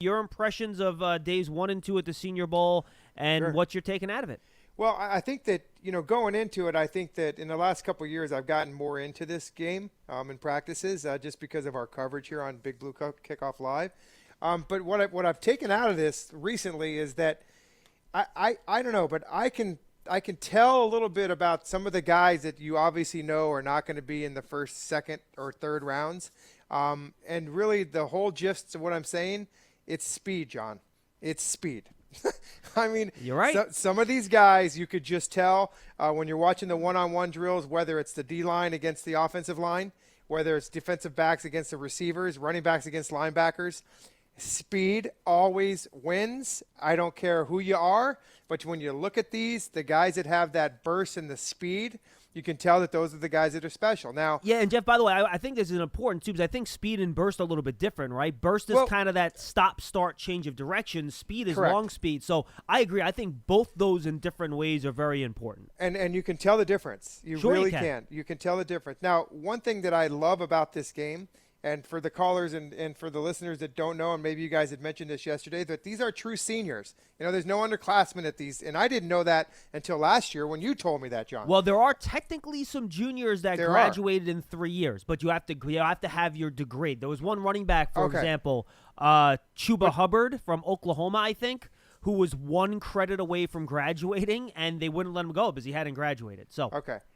your impressions of days 1 and 2 at the Senior Bowl and Sure. what you're taking out of it. Well, I think that, going into it, I think that in the last couple of years, I've gotten more into this game in practices just because of our coverage here on Big Blue Kickoff Live. But what I've taken out of this recently is that I don't know, but I can tell a little bit about some of the guys that you obviously know are not going to be in the first, second, or third rounds. And really the whole gist of what I'm saying, it's speed, John. It's speed. I mean, you're right. Some of these guys you could just tell when you're watching the one-on-one drills, whether it's the D-line against the offensive line, whether it's defensive backs against the receivers, running backs against linebackers. Speed always wins. I don't care who you are, but when you look at these, the guys that have that burst and the speed, you can tell that those are the guys that are special. Now, yeah, and Jeff, by the way, I think this is important too, because I think speed and burst are a little bit different, right? Burst is kind of that stop-start change of direction. Speed is correct. Long speed. So I agree. I think both those in different ways are very important. And you can tell the difference. You sure really you can. You can tell the difference. Now, one thing that I love about this game, and for the callers and for the listeners that don't know, and maybe you guys had mentioned this yesterday, that these are true seniors. There's no underclassmen at these, and I didn't know that until last year when you told me that, John. Well, there are technically some juniors that graduated in 3 years, but you have to have your degree. There was one running back, for example, Chuba Hubbard from Oklahoma, I think, who was 1 credit away from graduating, and they wouldn't let him go because he hadn't graduated. So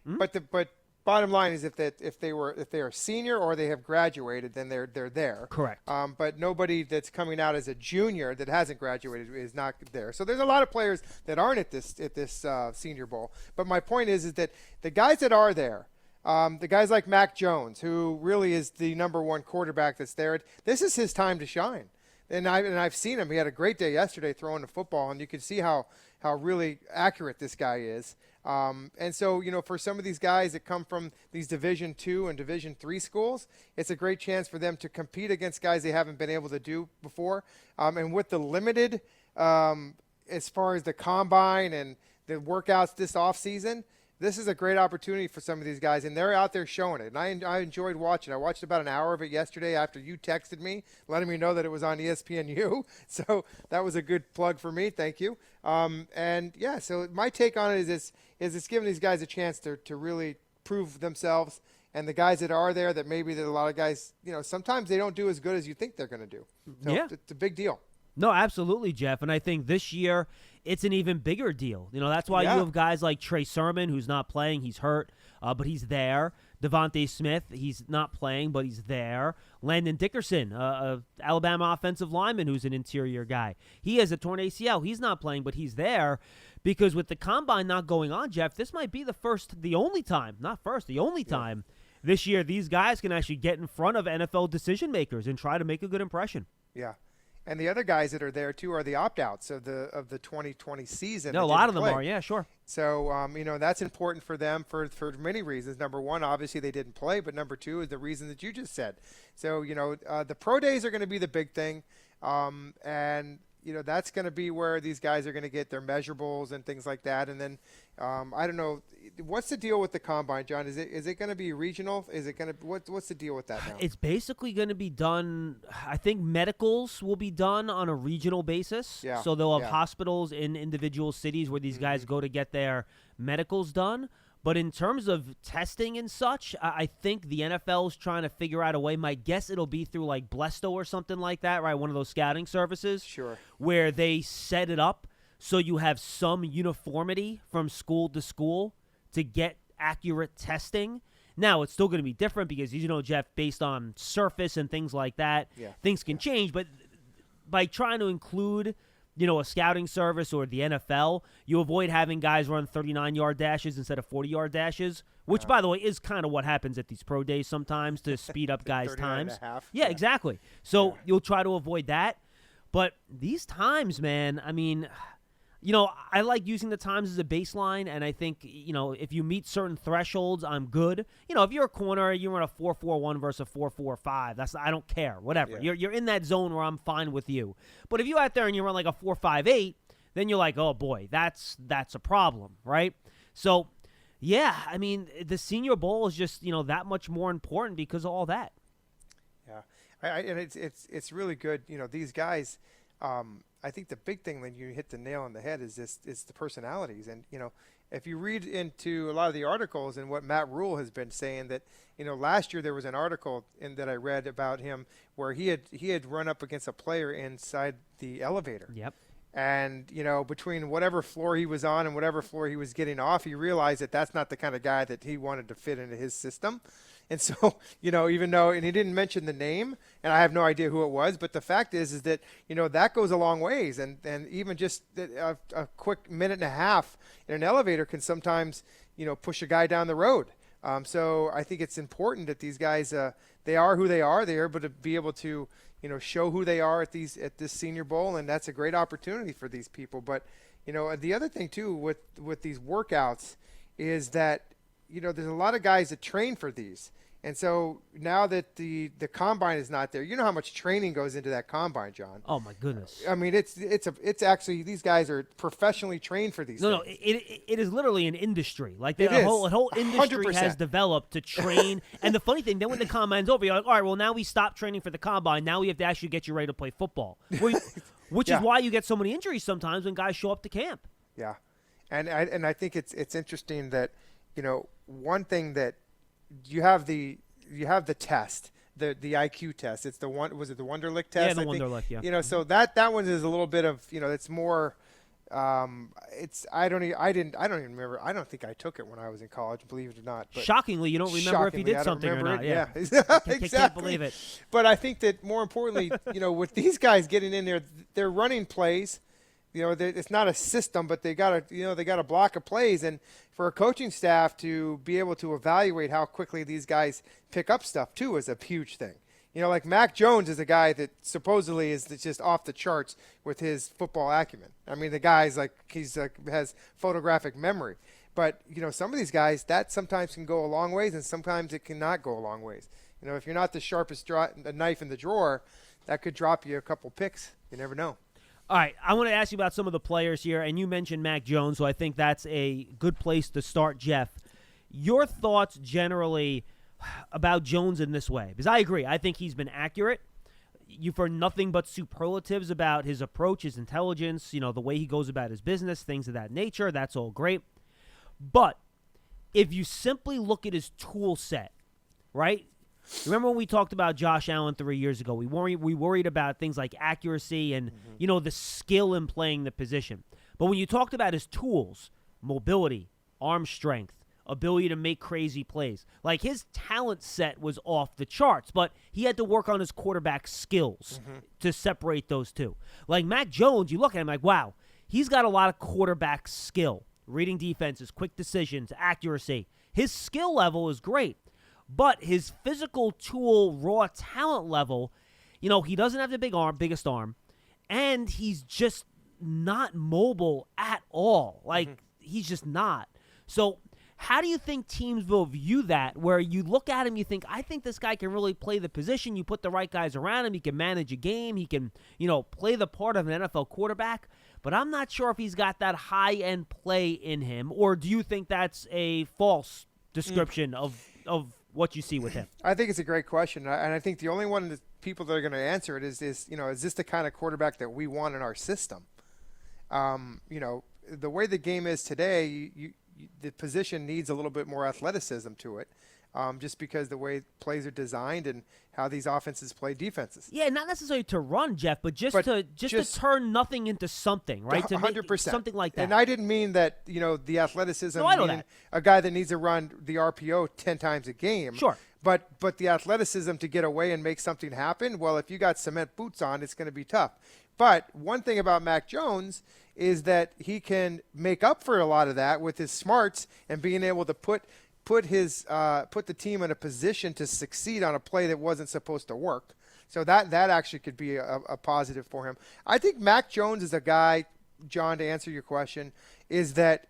but bottom line is if they are a senior or they have graduated, then they're there. Correct. But nobody that's coming out as a junior that hasn't graduated is not there. So there's a lot of players that aren't at this Senior Bowl. But my point is that the guys that are there, the guys like Mac Jones, who really is the number 1 quarterback that's there, this is his time to shine. And I've seen him. He had a great day yesterday throwing the football, and you can see how really accurate this guy is. And so, for some of these guys that come from these Division II and Division III schools, it's a great chance for them to compete against guys they haven't been able to do before. And with the limited, as far as the combine and the workouts this offseason, this is a great opportunity for some of these guys, and they're out there showing it. And I enjoyed watching. I watched about an hour of it yesterday after you texted me, letting me know that it was on ESPNU. So that was a good plug for me. Thank you. So my take on it is it's giving these guys a chance to really prove themselves. And the guys that are there, that maybe that a lot of guys, sometimes they don't do as good as you think they're going to do. So it's a big deal. No, absolutely, Jeff. And I think this year it's an even bigger deal. That's why you have guys like Trey Sermon, who's not playing. He's hurt, but he's there. Devontae Smith, he's not playing, but he's there. Landon Dickerson, Alabama offensive lineman who's an interior guy. He has a torn ACL. He's not playing, but he's there because with the combine not going on, Jeff, this might be the only time this year these guys can actually get in front of NFL decision makers and try to make a good impression. Yeah. And the other guys that are there too are the opt-outs of the 2020 season. No, a lot of them are, yeah, sure. So that's important for them for many reasons. Number one, obviously they didn't play, but number two is the reason that you just said. So the pro days are going to be the big thing, and that's going to be where these guys are going to get their measurables and things like that. And then I don't know, what's the deal with the combine, John? Is it going to be regional? Is it going to what's the deal with that now? It's basically going to be done. I think medicals will be done on a regional basis. Yeah. So they'll have hospitals in individual cities where these guys go to get their medicals done. But in terms of testing and such, I think the NFL is trying to figure out a way. My guess it'll be through like Blesto or something like that, right? One of those scouting services. Sure. Where they set it up so you have some uniformity from school to school to get accurate testing. Now, it's still going to be different because, Jeff, based on surface and things like that, things can change. But by trying to include a scouting service or the NFL, you avoid having guys run 39-yard dashes instead of 40-yard dashes, which, by the way, is kind of what happens at these pro days sometimes to speed up guys' times. Yeah, exactly. So you'll try to avoid that. But these times, man, I mean, I like using the times as a baseline, and I think, if you meet certain thresholds, I'm good. If you're a corner, you run a 4.41 versus a 4.45, I don't care, whatever. Yeah. You're in that zone where I'm fine with you. But if you out there and you run like a 4.58, then you're like, oh boy, that's a problem, right? So, yeah, I mean, the Senior Bowl is just, that much more important because of all that. Yeah. And it's really good. These guys. I think the big thing when you hit the nail on the head is the personalities. And if you read into a lot of the articles and what Matt Rule has been saying, that last year there was an article that I read about him where he had run up against a player inside the elevator. Yep. And, between whatever floor he was on and whatever floor he was getting off, he realized that that's not the kind of guy that he wanted to fit into his system. And so, even though, and he didn't mention the name, and I have no idea who it was, but the fact is that, that goes a long ways. And even just a quick minute and a half in an elevator can sometimes, push a guy down the road. So I think it's important that these guys, they are who they are. They are able to be able to, show who they are at this Senior Bowl, and that's a great opportunity for these people. But, the other thing too with these workouts is that, there's a lot of guys that train for these. And so now that the combine is not there, how much training goes into that combine, John. Oh my goodness! I mean, it's actually, these guys are professionally trained for these. No, it is literally an industry. Like the whole industry 100%. Has developed to train. And the funny thing, then when the combine's over, you're like, all right, well now we stop training for the combine. Now we have to actually get you ready to play football, which is why you get so many injuries sometimes when guys show up to camp. Yeah, and I think it's interesting that one thing that. You have the test, the IQ test. It's the one. Was it the Wonderlic test? Yeah, the Wonderlic. Yeah. So that one is a little bit of it's more. I don't even remember. I don't think I took it when I was in college. Believe it or not. But shockingly, you don't remember if you did something or not. Yeah. Exactly. Can't believe it. But I think that more importantly, with these guys getting in there, they're running plays. It's not a system, but they got a block of plays, and for a coaching staff to be able to evaluate how quickly these guys pick up stuff too is a huge thing. Like Mac Jones is a guy that supposedly is just off the charts with his football acumen. I mean, the guy's has photographic memory, but some of these guys that sometimes can go a long ways, and sometimes it cannot go a long ways. If you're not the sharpest knife in the drawer, that could drop you a couple picks. You never know. All right, I want to ask you about some of the players here, and you mentioned Mac Jones, so I think that's a good place to start, Jeff. Your thoughts generally about Jones in this way? Because I agree. I think he's been accurate. You've heard nothing but superlatives about his approach, his intelligence, the way he goes about his business, things of that nature. That's all great. But if you simply look at his tool set, right? Remember when we talked about Josh Allen 3 years ago? We worried about things like accuracy and, the skill in playing the position. But when you talked about his tools, mobility, arm strength, ability to make crazy plays, like his talent set was off the charts, but he had to work on his quarterback skills to separate those two. Like Mac Jones, you look at him like, wow, he's got a lot of quarterback skill, reading defenses, quick decisions, accuracy. His skill level is great. But his physical tool, raw talent level, he doesn't have the biggest arm, and he's just not mobile at all. He's just not. So how do you think teams will view that, where you look at him, you think, I think this guy can really play the position. You put the right guys around him. He can manage a game. He can, play the part of an NFL quarterback. But I'm not sure if he's got that high-end play in him, or do you think that's a false description of what you see with him? I think it's a great question, and I think the only one that people that are going to answer it is this the kind of quarterback that we want in our system? The way the game is today, the position needs a little bit more athleticism to it, just because the way plays are designed and how these offenses play defenses. Yeah, not necessarily to run, Jeff, but just to turn nothing into something, right? 100%. Something like that. And I didn't mean that, the athleticism, no, I know that. A guy that needs to run the RPO 10 times a game. Sure. But the athleticism to get away and make something happen, well, if you got cement boots on, it's going to be tough. But one thing about Mac Jones is that he can make up for a lot of that with his smarts and being able to put the team in a position to succeed on a play that wasn't supposed to work. So that actually could be a positive for him. I think Mac Jones is a guy, John, to answer your question, is that,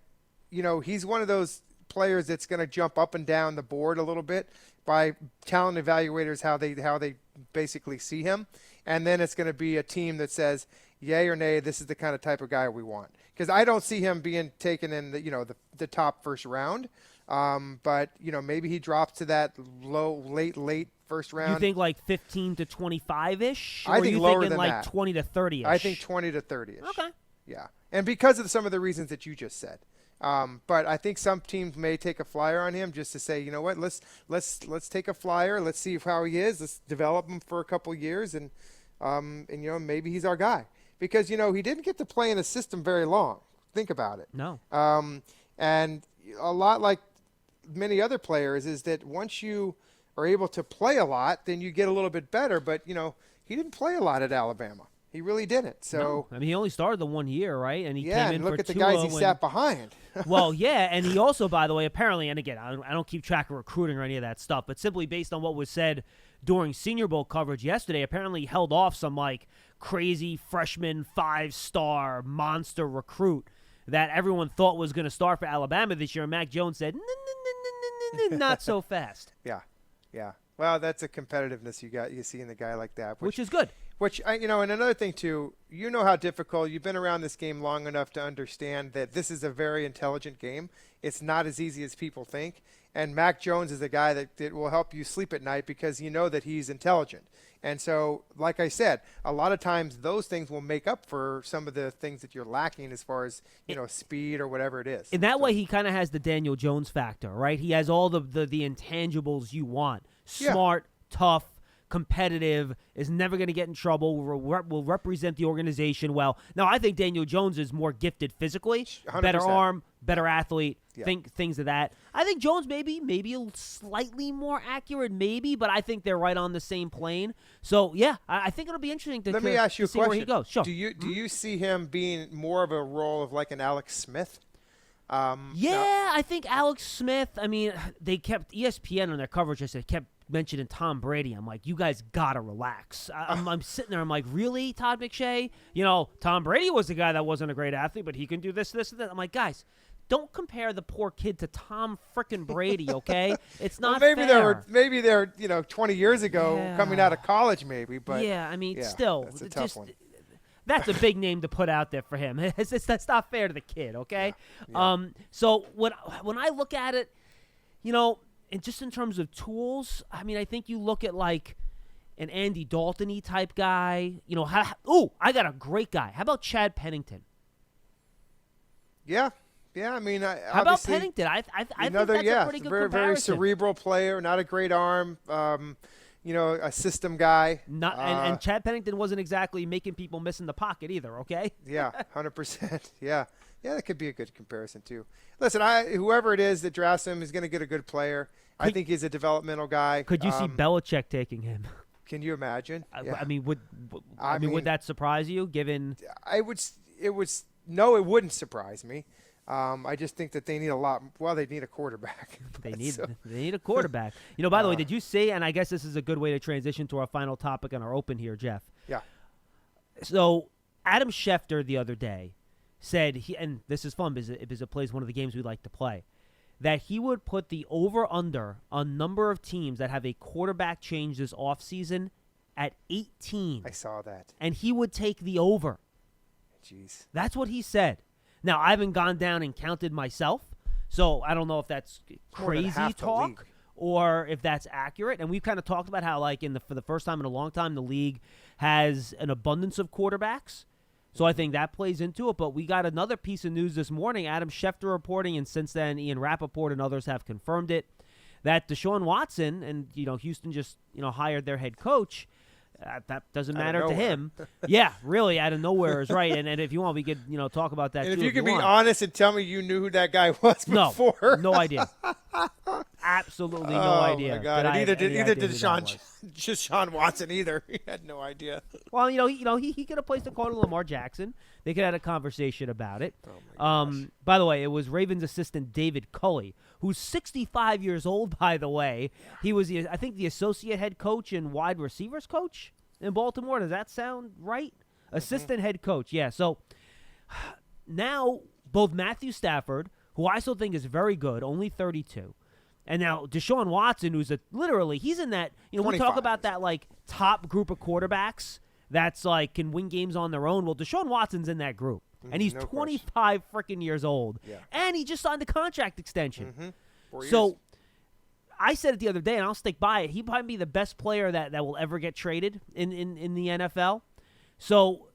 he's one of those players that's going to jump up and down the board a little bit by talent evaluators, how they basically see him. And then it's going to be a team that says, yay or nay, this is the kind of type of guy we want. Because I don't see him being taken in the top first round. But maybe he drops to that late first round. You think like 15 to 25-ish? I think lower than like that. 20 to 30-ish? I think 20 to 30-ish. Okay. Yeah, and because of some of the reasons that you just said. But I think some teams may take a flyer on him just to say, you know what, let's take a flyer. Let's see how he is. Let's develop him for a couple years, and maybe he's our guy because he didn't get to play in the system very long. Think about it. No. And a lot like many other players is that once you are able to play a lot, then you get a little bit better. But he didn't play a lot at Alabama. He really didn't. So no. I mean, he only started the 1 year, right? And he came in and look for at the guys he Tua sat behind. Well, yeah, and he also, by the way, apparently, and again, I don't keep track of recruiting or any of that stuff, but simply based on what was said during Senior Bowl coverage yesterday, apparently held off some like crazy freshman 5-star monster recruit that everyone thought was going to start for Alabama this year. And Mac Jones said, not so fast. Yeah. Well, that's a competitiveness you see in a guy like that, which is good. And another thing too, how difficult. You've been around this game long enough to understand that this is a very intelligent game. It's not as easy as people think. And Mac Jones is a guy that will help you sleep at night because that he's intelligent. And so, like I said, a lot of times those things will make up for some of the things that you're lacking as far as, speed or whatever it is. In that way, he kind of has the Daniel Jones factor, right? He has all the intangibles you want. Smart, tough, competitive, is never going to get in trouble, will represent the organization well. Now, I think Daniel Jones is more gifted physically, 100%. Better arm, better athlete, Yeah. things of that. I think Jones maybe a slightly more accurate, maybe, but I think they're right on the same plane. So, yeah, I think it'll be interesting to Let me ask you a see question. where he goes. Sure. Do you see him being more of a role of like an Alex Smith? I think Alex Smith, I mean, they kept ESPN on their coverage, they kept mentioning Tom Brady. I'm like, you guys got to relax. I'm sitting there, I'm like, really, Todd McShay? Tom Brady was the guy that wasn't a great athlete, but he can do this, and that. I'm like, guys, don't compare the poor kid to Tom frickin' Brady, okay? It's not fair. Maybe they're 20 years ago coming out of college, maybe. But yeah, I mean, still, that's a tough one. That's a big name to put out there for him. That's not fair to the kid, okay? Yeah. So when I look at it, and just in terms of tools, I mean, I think you look at like an Andy Dalton-y type guy. I got a great guy. How about Chad Pennington? Yeah. I mean, how about Pennington? I think that's a pretty good comparison. Very cerebral player, not a great arm. A system guy. And Chad Pennington wasn't exactly making people miss in the pocket either, okay? Yeah, 100%. Yeah, that could be a good comparison too. Listen, whoever it is that drafts him is going to get a good player. I think he's a developable guy. Could you see Belichick taking him? Can you imagine? I mean, would that surprise you? Given it wouldn't surprise me. I just think that they need a lot. Well, they need a quarterback. They need a quarterback. By the way, did you see? And I guess this is a good way to transition to our final topic on our open here, Jeff. Yeah. So Adam Schefter the other day said and this is fun because it plays one of the games we like to play, that he would put the over/under on number of teams that have a quarterback change this offseason at 18. I saw that. And he would take the over. Jeez. That's what he said. Now, I haven't gone down and counted myself, so I don't know if that's crazy talk or if that's accurate. And we've kind of talked about how, like, for the first time in a long time, the league has an abundance of quarterbacks. So I think that plays into it. But we got another piece of news this morning, Adam Schefter reporting, and since then Ian Rappaport and others have confirmed it, that Deshaun Watson and, Houston just, hired their head coach. That doesn't matter to him. Yeah, really, out of nowhere is right. And if you want, we could, talk about that. And too, if you can be honest and tell me you knew who that guy was before. No idea. Absolutely no idea. Oh my God! Neither did Deshaun Watson either. He had no idea. Well, he could have placed a call to Lamar Jackson. They could have had a conversation about it. Oh my gosh. By the way, it was Ravens assistant David Culley, who's 65 years old. By the way, he was, I think, the associate head coach and wide receivers coach in Baltimore. Does that sound right? Mm-hmm. Assistant head coach. Yeah. So now both Matthew Stafford, who I still think is very good, only 32. And now Deshaun Watson, who's he's in that, we talk about that like top group of quarterbacks that's like can win games on their own. Well, Deshaun Watson's in that group. And he's 25 freaking years old. Yeah. And he just signed a contract extension. Mm-hmm. 4 years. So I said it the other day, and I'll stick by it. He might be the best player that will ever get traded in the NFL. So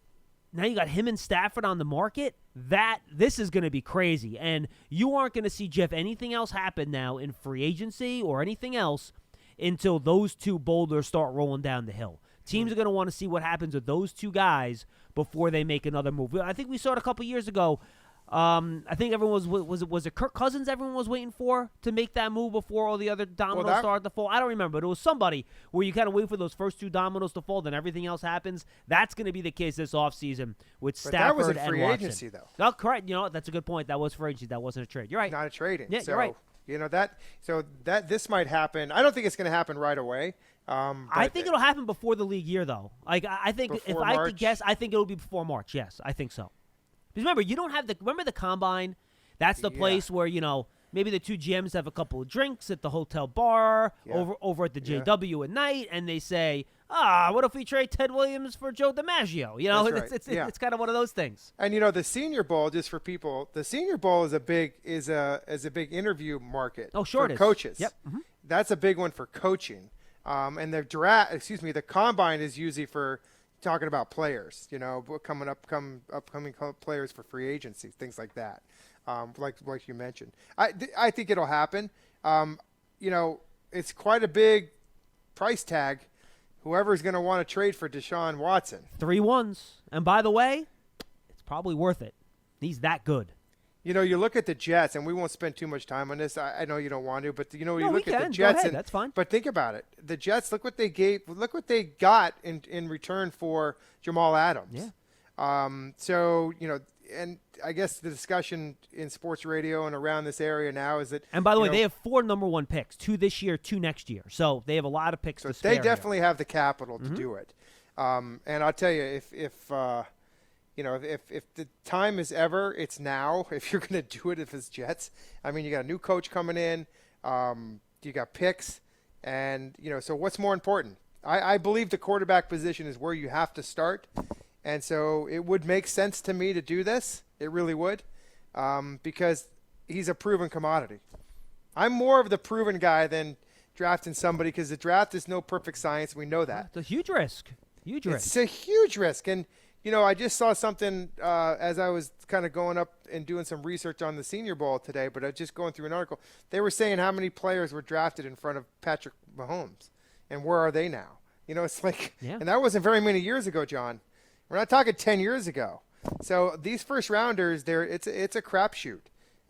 now you got him and Stafford on the market. This is going to be crazy. And you aren't going to see, Jeff, anything else happen now in free agency or anything else until those two boulders start rolling down the hill. Teams are going to want to see what happens with those two guys before they make another move. I think we saw it a couple years ago. I think everyone was it Kirk Cousins everyone was waiting for to make that move before all the other dominoes started to fall? I don't remember, but it was somebody where you kind of wait for those first two dominoes to fall, then everything else happens. That's going to be the case this offseason with Stafford and Watson. That was a free agency, though. No, correct. You know, that's a good point. That was free agency. That wasn't a trade. You're right. Not a trading. Yeah, you're right. You know, this might happen. I don't think it's going to happen right away. I think it'll happen before the league year, though. Like, I think if I could guess, I think it'll be before March. Yes, I think so. Because remember, you don't have remember the combine? That's the place where, you know, maybe the two GMs have a couple of drinks at the hotel bar over at the JW at night, and they say, what if we trade Ted Williams for Joe DiMaggio? You know, right. It's kind of one of those things. And you know, the Senior Bowl, just for people, the Senior Bowl is a big interview market. Oh, sure, for coaches. Yep. Mm-hmm. That's a big one for coaching. And the combine is usually for talking about players, you know, upcoming players for free agency, things like that. Like you mentioned, I think it'll happen. You know, it's quite a big price tag. Whoever's going to want to trade for Deshaun Watson. 3 1s. And by the way, it's probably worth it. He's that good. You know, you look at the Jets, and we won't spend too much time on this. I know you don't want to, but you know, you look at the Jets, and that's fine. But think about it: the Jets. Look what they got in return for Jamal Adams. Yeah. So you know, and I guess the discussion in sports radio and around this area now is that. And by the way, they have 4 number 1 picks: 2 this year, 2 next year. So they have a lot of picks. So to spare they definitely have the capital to Mm-hmm. do it. And I'll tell you, if the time is ever, it's now. If you're going to do it, if it's Jets, I mean, you got a new coach coming in, you got picks, and you know. So what's more important? I believe the quarterback position is where you have to start, and so it would make sense to me to do this. It really would, because he's a proven commodity. I'm more of the proven guy than drafting somebody because the draft is no perfect science. We know that. It's a huge risk. Huge risk. It's a huge risk, and. You know, I just saw something as I was kind of going up and doing some research on the Senior Bowl today, but I was just going through an article. They were saying how many players were drafted in front of Patrick Mahomes, and where are they now? You know, it's like, and that wasn't very many years ago, John. We're not talking 10 years ago. So these first rounders, it's a crapshoot,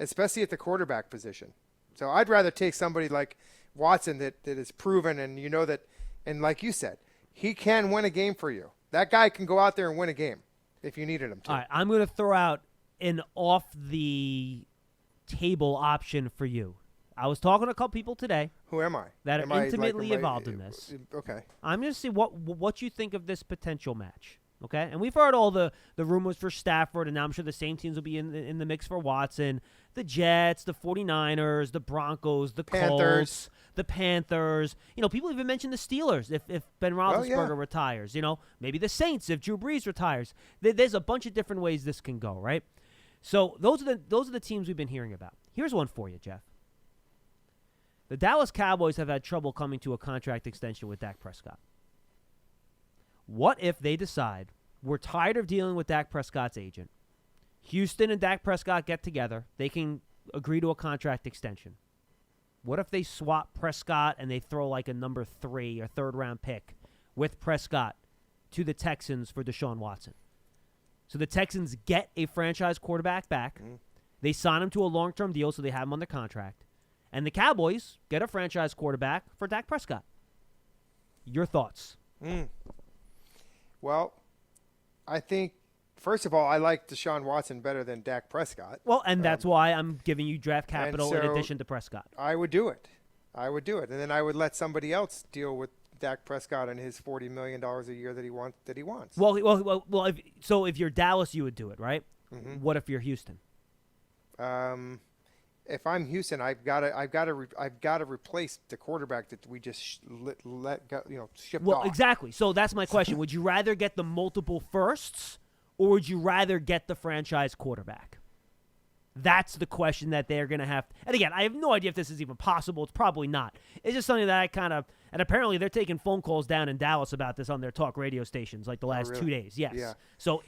especially at the quarterback position. So I'd rather take somebody like Watson that is proven, and you know that, and like you said, he can win a game for you. That guy can go out there and win a game if you needed him to. All right, I'm going to throw out an off-the-table option for you. I was talking to a couple people today. Who am I? That are intimately involved in this. Okay. I'm going to see what you think of this potential match. Okay? And we've heard all the rumors for Stafford, and now I'm sure the same teams will be in the mix for Watson. The Jets, the 49ers, the Broncos, the Colts, the Panthers. You know, people even mention the Steelers if Ben Roethlisberger retires. You know, maybe the Saints if Drew Brees retires. There's a bunch of different ways this can go, right? So those are the teams we've been hearing about. Here's one for you, Jeff. The Dallas Cowboys have had trouble coming to a contract extension with Dak Prescott. What if they decide we're tired of dealing with Dak Prescott's agent? Houston and Dak Prescott get together. They can agree to a contract extension. What if they swap Prescott and they throw like a number 3 or 3rd round pick with Prescott to the Texans for Deshaun Watson? So the Texans get a franchise quarterback back. They sign him to a long-term deal so they have him under contract. And the Cowboys get a franchise quarterback for Dak Prescott. Your thoughts? Well, I think, first of all, I like Deshaun Watson better than Dak Prescott. Well, and that's why I'm giving you draft capital in addition to Prescott. I would do it. And then I would let somebody else deal with Dak Prescott and his $40 million a year that he wants. Well. If you're Dallas, you would do it, right? Mm-hmm. What if you're Houston? If I'm Houston, I've got to replace the quarterback that we just let go, shipped off. Well, exactly. So that's my question. Would you rather get the multiple firsts, or would you rather get the franchise quarterback? That's the question that they're going to have. And again, I have no idea if this is even possible. It's probably not. It's just something that I kind of, and apparently they're taking phone calls down in Dallas about this on their talk radio stations like the last really? 2 days. Yes. Yeah. So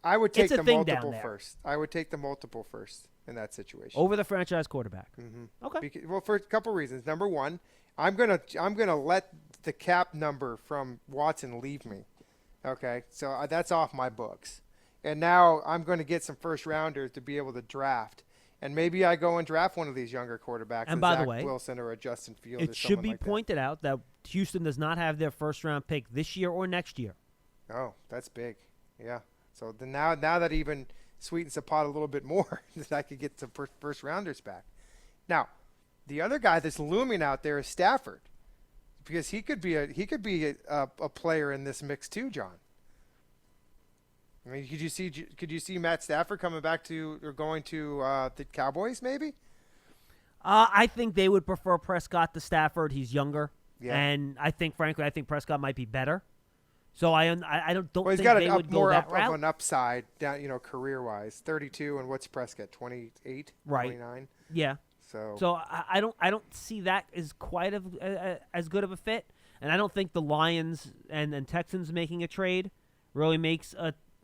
I would take the multiple there. first. I would take the multiple first in that situation. Over the franchise quarterback. Mm-hmm. Okay. Well, for a couple reasons. Number one, I'm gonna let the cap number from Watson leave me. Okay, so that's off my books. And now I'm going to get some first rounders to be able to draft. And maybe I go and draft one of these younger quarterbacks, and by Zach the way, Wilson or a Justin Fields. It should be pointed out that Houston does not have their first round pick this year or next year. Oh, that's big. Yeah. So then now that even sweetens the pot a little bit more, that I could get some first rounders back. Now, the other guy that's looming out there is Stafford, because he could be a player in this mix too, John. I mean, could you see Matt Stafford coming back to or going to the Cowboys maybe? I think they would prefer Prescott to Stafford. He's younger, and I think Prescott might be better. So I don't well, think he's got they would go more that route. of an upside down, career wise. 32, and what's Prescott? 28, right? 29. Yeah. So I don't see that as quite as good of a fit, and I don't think the Lions and Texans making a trade really makes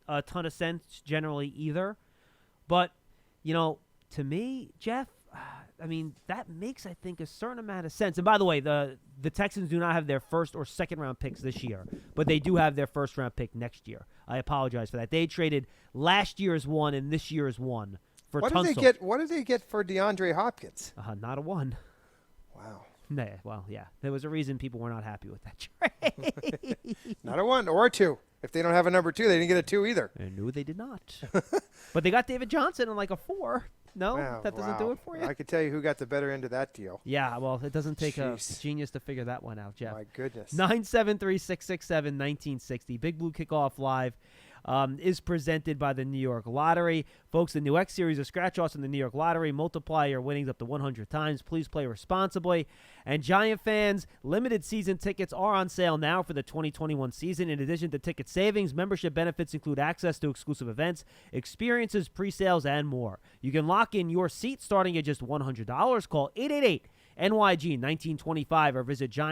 a ton of sense generally either. But, to me, Jeff, I mean, that makes, I think, a certain amount of sense. And by the way, the Texans do not have their first or second round picks this year, but they do have their first round pick next year. I apologize for that. They traded last year's one and this year's one for Tunsil. What did they get for DeAndre Hopkins? Not a one. Wow. Nah, well, yeah. There was a reason people were not happy with that trade. Not a one or a two. If they don't have a number 2, they didn't get a 2 either. No, they did not. But they got David Johnson on like a 4. No, that doesn't do it for you? I could tell you who got the better end of that deal. Yeah, well, it doesn't take a genius to figure that one out, Jeff. My goodness. 973-667-1960. Big Blue Kickoff Live is presented by the New York Lottery. Folks, the new X Series of scratch-offs in the New York Lottery multiply your winnings up to 100 times. Please play responsibly. And Giant fans, limited season tickets are on sale now for the 2021 season. In addition to ticket savings, membership benefits include access to exclusive events, experiences, pre-sales, and more. You can lock in your seat starting at just $100. Call 888-NYG-1925 or visit Giant